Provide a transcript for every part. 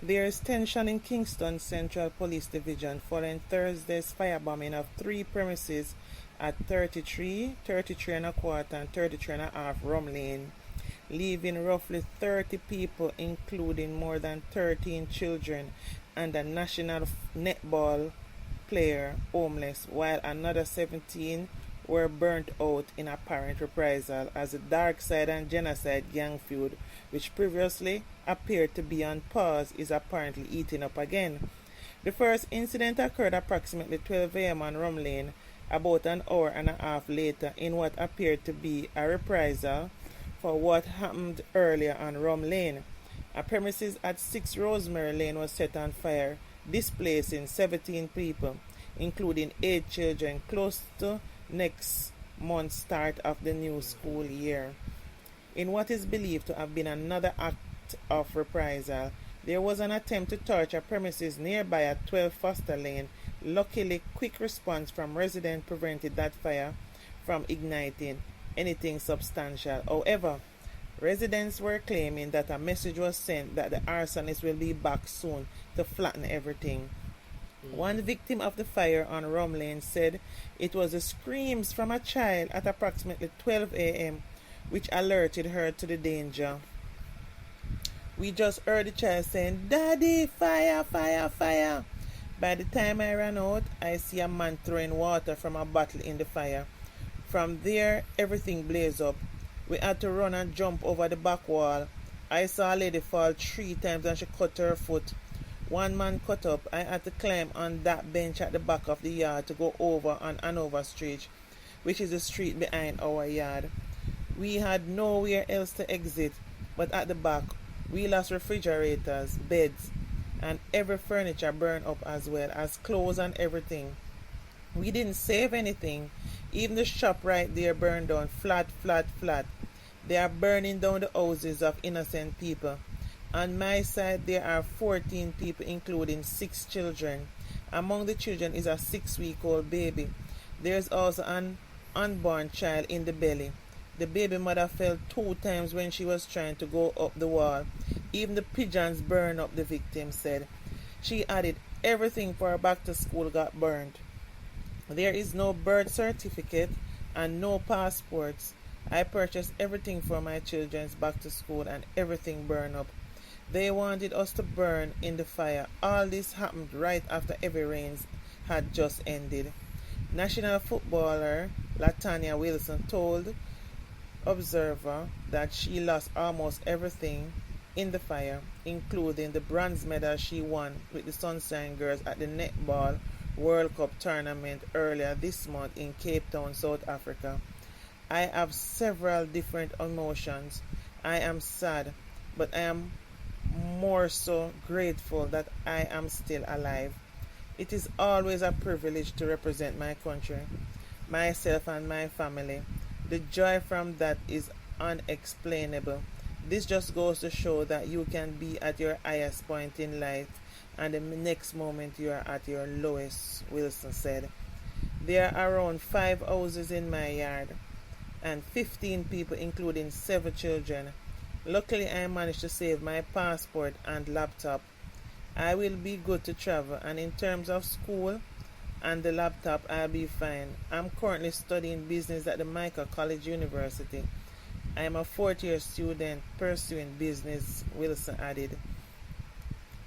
There is tension in Kingston Central Police Division following Thursday's firebombing of three premises at 33, 33 and a quarter, and 33 and a half Rum Lane, leaving roughly 30 people, including more than 13 children and a national netball player, homeless, while another 17 were burnt out in apparent reprisal as the dark side and genocide gang feud, which previously appeared to be on pause, is apparently eating up again. The first incident occurred approximately 12 a.m. on Rum Lane, about an hour and a half later, in what appeared to be a reprisal for what happened earlier on Rum Lane. A premises at 6 Rosemary Lane was set on fire, displacing 17 people, including 8 children, close to next month's start of the new school year. In what is believed to have been another act of reprisal, there was an attempt to torch a premises nearby at 12 Foster Lane. Luckily, quick response from residents prevented that fire from igniting anything substantial. However, residents were claiming that a message was sent that the arsonist will be back soon to flatten everything. One victim of the fire on Rum Lane said it was the screams from a child at approximately 12 a.m. which alerted her to the danger. We just heard the child saying, "Daddy, fire, fire, fire." By the time I ran out, I see a man throwing water from a bottle in the fire. From there, everything blazed up. We had to run and jump over the back wall. I saw a lady fall 3 times and she cut her foot. One man cut up. I had to climb on that bench at the back of the yard to go over on Hanover Street, which is the street behind our yard. We had nowhere else to exit, but at the back, we lost refrigerators, beds, and every furniture burned up as well as clothes and everything. We didn't save anything. Even the shop right there burned down, flat, flat, flat. They are burning down the houses of innocent people. On my side, there are 14 people, including 6 children. Among the children is a 6-week-old baby. There is also an unborn child in the belly. The baby mother fell 2 times when she was trying to go up the wall. Even the pigeons burned up, the victim said. She added, everything for her back to school got burned. There is no birth certificate and no passports. I purchased everything for my children's back to school and everything burned up. They wanted us to burn in the fire. All this happened right after heavy rains had just ended. National footballer Latanya Wilson told Observer that she lost almost everything in the fire, including the bronze medal she won with the Sunshine Girls at the Netball World Cup tournament earlier this month in Cape Town, South Africa. I have several different emotions. I am sad, but I am more so grateful that I am still alive. It is always a privilege to represent my country, myself and my family. The joy from that is unexplainable. This just goes to show that you can be at your highest point in life and the next moment you are at your lowest, Wilson said. There are around 5 houses in my yard and 15 people, including 7 children. Luckily, I managed to save my passport and laptop. I will be good to travel, and in terms of school and the laptop, I'll be fine. I'm currently studying business at the Jamaica College University. I am a 4th-year student pursuing business, Wilson added.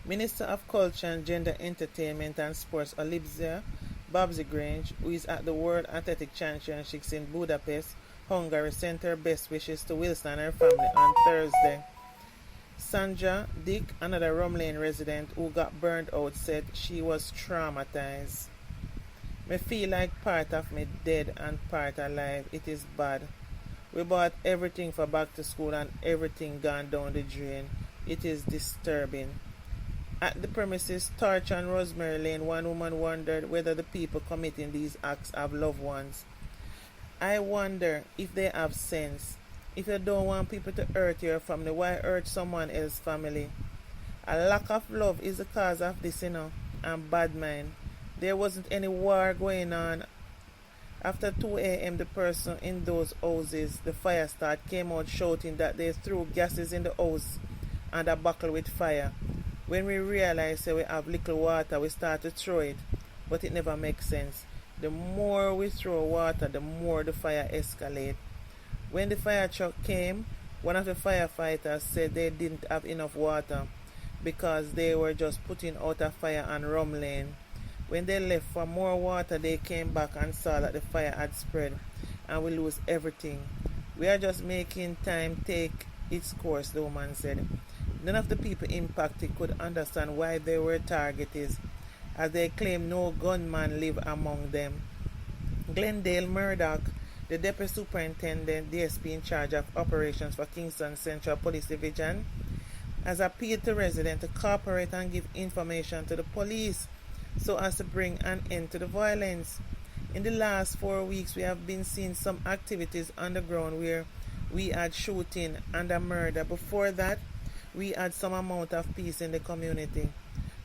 Minister of Culture and Gender Entertainment and Sports Olivia Babsy Grange, who is at the World Athletic Championships in Budapest, Hungary, sent her best wishes to Wilson and her family on Thursday. Sandra Dick, another Rum Lane resident who got burned out, said she was traumatized. Me feel like part of me dead and part alive. It is bad. We bought everything for back to school and everything gone down the drain. It is disturbing. At the premises Torch on Rosemary Lane, one woman wondered whether the people committing these acts have loved ones. I wonder if they have sense. If you don't want people to hurt your family, why hurt someone else's family? A lack of love is the cause of this, and bad mind. There wasn't any war going on. After 2 a.m., the person in those houses, the fire start, came out shouting that they threw gases in the house and a buckle with fire. When we realize that we have little water, we start to throw it, but it never makes sense. The more we throw water, the more the fire escalates. When the fire truck came, one of the firefighters said they didn't have enough water because they were just putting out a fire on Rum Lane. When they left for more water, they came back and saw that the fire had spread and we lose everything. We are just making time take its course, the woman said. None of the people impacted could understand why they were targeted, as they claimed no gunman lived among them. Glendale Murdoch, the Deputy Superintendent, DSP in charge of operations for Kingston Central Police Division, has appealed to residents to cooperate and give information to the police so as to bring an end to the violence. In the last 4 weeks, we have been seeing some activities on the ground where we had shooting and a murder. Before that, we had some amount of peace in the community.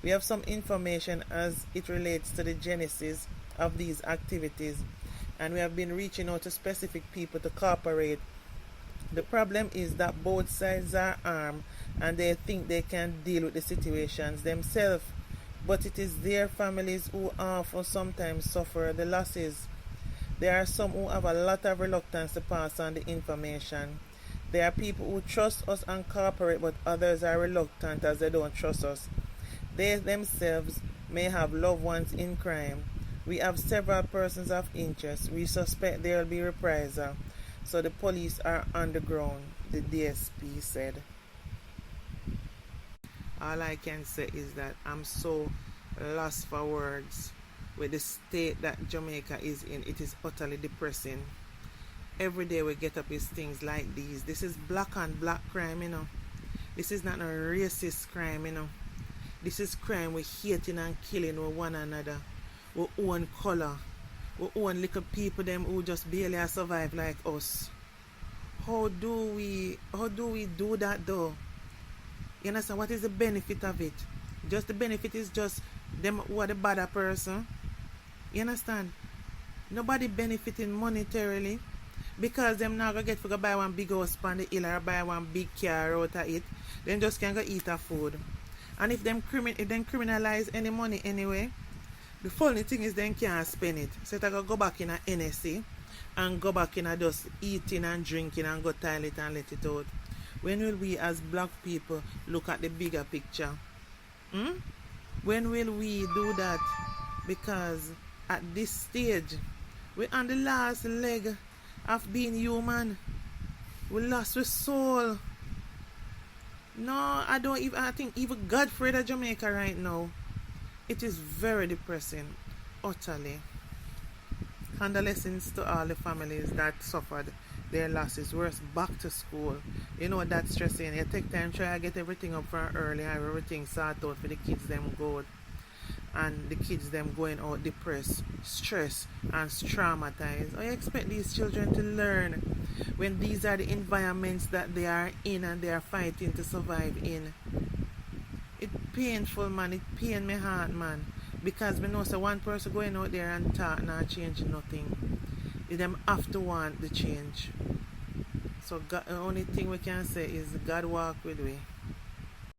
We have some information as it relates to the genesis of these activities, and we have been reaching out to specific people to cooperate. The problem is that both sides are armed and they think they can deal with the situations themselves, but it is their families who often sometimes suffer the losses. There are some who have a lot of reluctance to pass on the information. There are people who trust us and cooperate, but others are reluctant as they don't trust us. They themselves may have loved ones in crime. We have several persons of interest. We suspect there will be reprisal, so the police are on the ground, the DSP said. All I can say is that I'm so lost for words with the state that Jamaica is in. It is utterly depressing. Every day we get up with things like these. This is black on black crime, you know. This is not a racist crime, you know. This is crime with hating and killing with one another. We own color. We own little people them who just barely survive like us. How do we do that though? You understand? What is the benefit of it? Just the benefit is just them who are the bad person. You understand? Nobody benefiting monetarily, because them not gonna get to go buy one big house on the hill or buy one big car out of it. Then just can go eat a food. And if them criminalize any money anyway, the funny thing is they can't spend it. So they go back in a NSC and go back in a just eating and drinking and go toilet and let it out. When will we as black people look at the bigger picture? When will we do that? Because at this stage, we're on the last leg of being human. We lost our soul. No, I think even God afraid of Jamaica right now. It is very depressing, utterly. Condolences to all the families that suffered their losses. We're back to school. You know that's stressing. You take time, try to get everything up from early, have everything sorted out for the kids them good. And the kids them going out depressed, stressed and traumatized. I expect these children to learn when these are the environments that they are in and they are fighting to survive in. It's painful, man. It pains my heart, man. Because we know so one person going out there and talk not change nothing. Them have to want the change. So God, the only thing we can say is God walk with we.